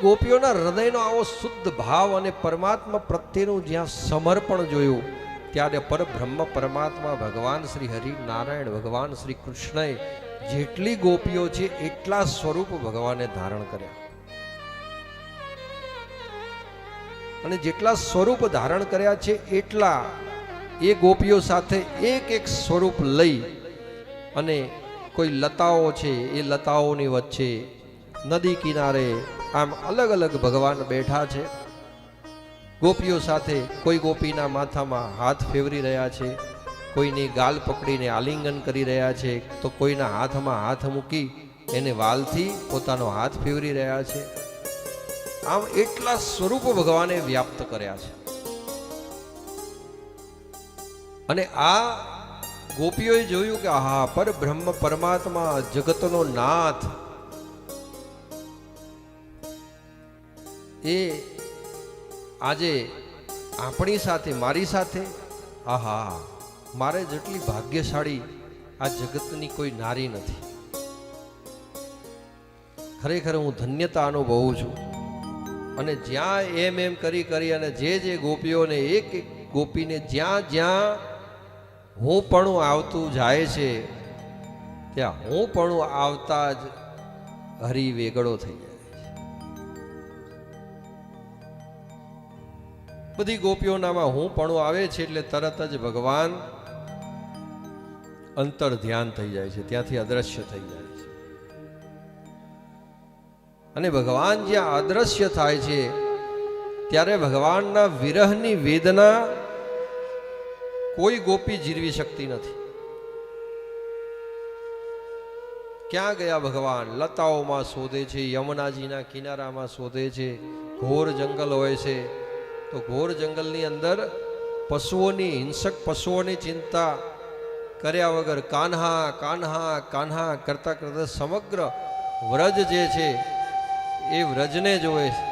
ગોપીઓના હૃદયનો આવો શુદ્ધ ભાવ અને પરમાત્મા પ્રત્યેનું જ્યાં સમર્પણ જોયું ત્યારે પરબ્રહ્મ પરમાત્મા ભગવાન શ્રી હરિનારાયણ ભગવાન શ્રી કૃષ્ણએ જેટલી ગોપીઓ છે એટલા સ્વરૂપ ભગવાને ધારણ કર્યા, અને જેટલા સ્વરૂપ ધારણ કર્યા છે એટલા એ ગોપીઓ સાથે એક એક સ્વરૂપ લઈ અને કોઈ લતાઓ છે એ લતાઓની વચ્ચે નદી કિનારે આમ અલગ અલગ ભગવાન બેઠા છે. ગોપીઓ સાથે કોઈ ગોપીના માથામાં હાથ ફેરવી રહ્યા છે, કોઈની ગાલ પકડીને આલિંગન કરી રહ્યા છે, તો કોઈના હાથમાં હાથ મૂકી એને વાલથી પોતાનો હાથ ફેરવી રહ્યા છે. આમ એટલા સ્વરૂપો ભગવાને વ્યાપ્ત કર્યા છે. અને આ ગોપીઓએ જોયું કે હા, પરબ્રહ્મ પરમાત્મા જગતનો નાથ એ આજે આપણી સાથે, મારી સાથે, આહા, મારે જેટલી ભાગ્યશાળી આ જગતની કોઈ નારી નથી. ખરેખર હું ધન્યતા અનુભવું છું. અને જ્યાં એમ કરી અને જે ગોપીઓને એક એક ગોપીને જ્યાં જ્યાં હું પણ આવતું જાય છે ત્યાં હું પણ આવતા જ હરિ વેગળો થઈ જાય છે. બધી ગોપીઓનામાં હું પણ આવે છે એટલે તરત જ ભગવાન અંતર ધ્યાન થઈ જાય છે, ત્યાંથી અદ્રશ્ય થઈ જાય છે. અને ભગવાન જ્યાં અદ્રશ્ય થાય છે ત્યારે ભગવાનના વિરહની વેદના કોઈ ગોપી જીરવી શકતી નથી. ક્યાં ગયા ભગવાન? લતાઓમાં શોધે છે, યમુનાજીના કિનારામાં શોધે છે. ઘોર જંગલ હોય છે તો ઘોર જંગલની અંદર પશુઓની, હિંસક પશુઓની ચિંતા કર્યા વગર કાન્હા કાન્હા કાન્હા કરતા કરતા સમગ્ર વ્રજ જે છે એ વ્રજને જોવે છે,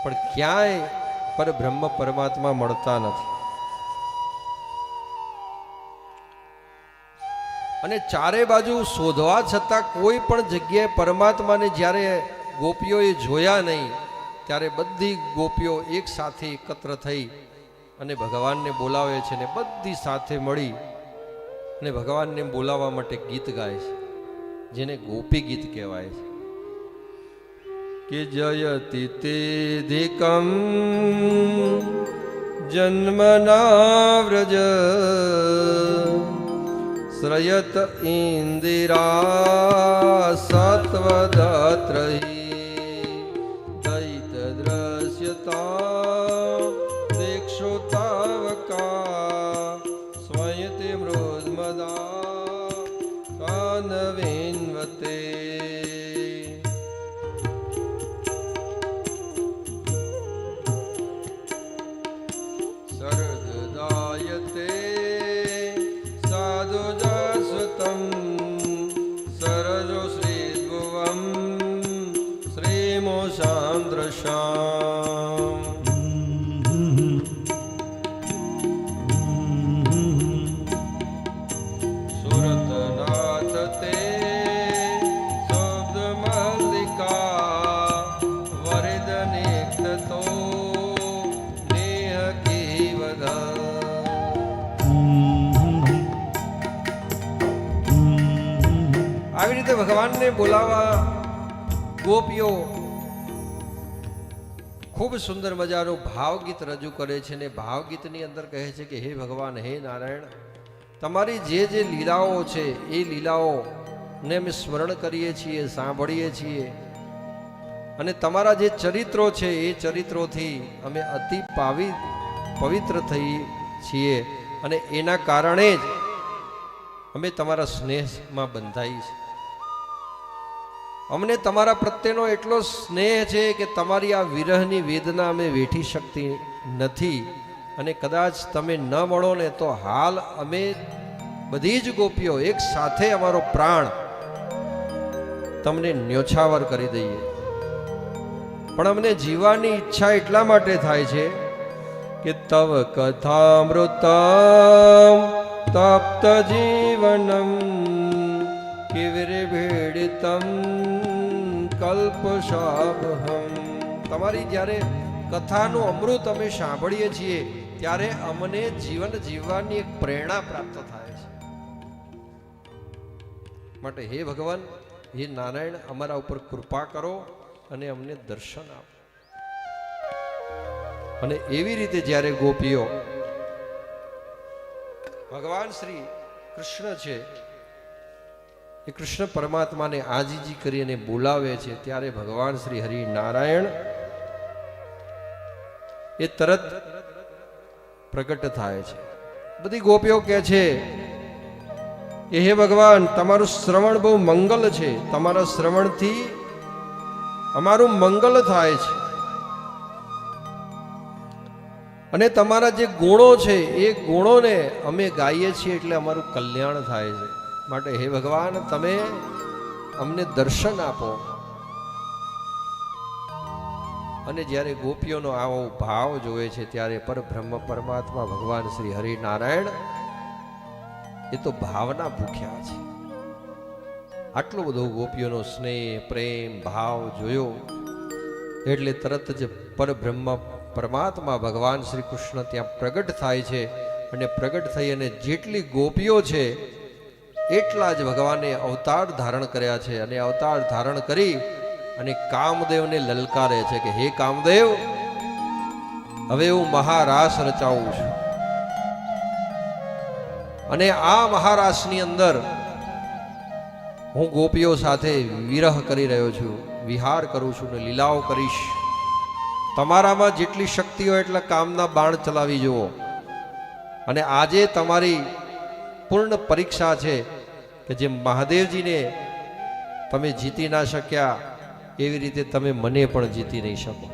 પણ ક્યાંય પરબ્રહ્મ પરમાત્મા મળતા નથી. અને ચારે બાજુ શોધવા છતાં કોઈ પણ જગ્યાએ પરમાત્માને જ્યારે ગોપીઓએ જોયા નહીં ત્યારે બધી ગોપીઓ એક સાથે એકત્ર થઈ અને ભગવાનને બોલાવે છે, ને બધી સાથે મળી અને ભગવાનને બોલાવવા માટે ગીત ગાય છે, જેને ગોપી ગીત કહેવાય છે. કે જયતિ તેધિકમ જન્મના વ્રજ શ્રયત ઇન્દિરા સત્વદત્રહી દૈત દ્રશ્યતા દેક્ષોતાવકા સ્વયતે મૃદમદા કાનવેન્વતે સરદદાયતે સાધુજસ્વતમ સરજો શ્રીભુવમ શ્રીમોષાંદ્રશામ સુરતનાથ તે શબ્દમલ્લિકા વરિદનિક્તતો નેહ કેવદા. આવી રીતે ભગવાનને બોલાવવા ગોપીઓ ખૂબ સુંદર મજાનું ભાવગીત રજૂ કરે છે, ને ભાવગીતની અંદર કહે છે કે હે ભગવાન, હે નારાયણ, તમારી જે લીલાઓ છે એ લીલાઓને અમે સ્મરણ કરીએ છીએ, સાંભળીએ છીએ, અને તમારા જે ચરિત્રો છે એ ચરિત્રોથી અમે અતિ પવિત્ર થઈ છીએ, અને એના કારણે જ અમે તમારા સ્નેહમાં બંધાઈ છે. અમને તમારા પ્રત્યેનો એટલો સ્નેહ છે કે તમારી આ વિરહની વેદના અમે વેઠી શકતી નથી, અને કદાચ તમે ન મળો ને તો હાલ અમે બધી જ ગોપીઓ એક સાથે અમારો પ્રાણ તમને ન્યોછાવર કરી દઈએ. પણ અમને જીવવાની ઈચ્છા એટલા માટે થાય છે કે તવ કથામૃતમ તપ્ત જીવનમ કિવિર ભેડિતમ કલ્પશાભહમ. તમારી જ્યારે કથાનું અમૃત અમે સાંભળીએ છીએ ત્યારે અમને જીવન જીવવાની એક પ્રેરણા પ્રાપ્ત થાય છે. માટે હે ભગવાન, હે નારાયણ, અમારા ઉપર કૃપા કરો અને અમને દર્શન આપો. અને એવી રીતે જ્યારે ગોપીઓ ભગવાન શ્રી કૃષ્ણ છે એ કૃષ્ણ પરમાત્માને આજીજી કરીને બોલાવે છે ત્યારે ભગવાન શ્રી હરિ નારાયણ એ તરત પ્રગટ થાય છે. બધી ગોપીઓ કહે છે કે હે ભગવાન, તમારું શ્રવણ બહુ મંગલ છે, તમારા શ્રવણથી અમારું મંગલ થાય છે અને તમારા જે ગુણો છે એ ગુણોને અમે ગાઈએ છીએ એટલે અમારું કલ્યાણ થાય છે. માટે હે ભગવાન, તમે અમને દર્શન આપો. અને જ્યારે ગોપીઓનો આવો ભાવ જોવે છે ત્યારે પરબ્રહ્મ પરમાત્મા ભગવાન શ્રી હરિનારાયણ એ તો ભાવના ભૂખ્યા છે. આટલો બધો ગોપીઓનો સ્નેહ, પ્રેમ, ભાવ જોયો એટલે તરત જ પરબ્રહ્મ પરમાત્મા ભગવાન શ્રી કૃષ્ણ ત્યાં પ્રગટ થાય છે. અને પ્રગટ થઈ અને જેટલી ગોપીઓ છે એટલા જ ભગવાને અવતાર ધારણ કર્યા છે. અને અવતાર ધારણ કરી અને કામદેવને લલકારે છે કે હે કામદેવ, હવે હું મહારાસ રચાવું છું અને આ મહારાસની અંદર હું ગોપીઓ સાથે વિરહ કરી રહ્યો છું, વિહાર કરું છું ને લીલાઓ કરીશ. તમારામાં જેટલી શક્તિ હોય એટલા કામના બાણ ચલાવી જુઓ. અને આજે તમારી પૂર્ણ પરીક્ષા છે કે જેમ મહાદેવજીને તમે જીતી ના શક્યા એવી રીતે તમે મને પણ જીતી નહીં શકો.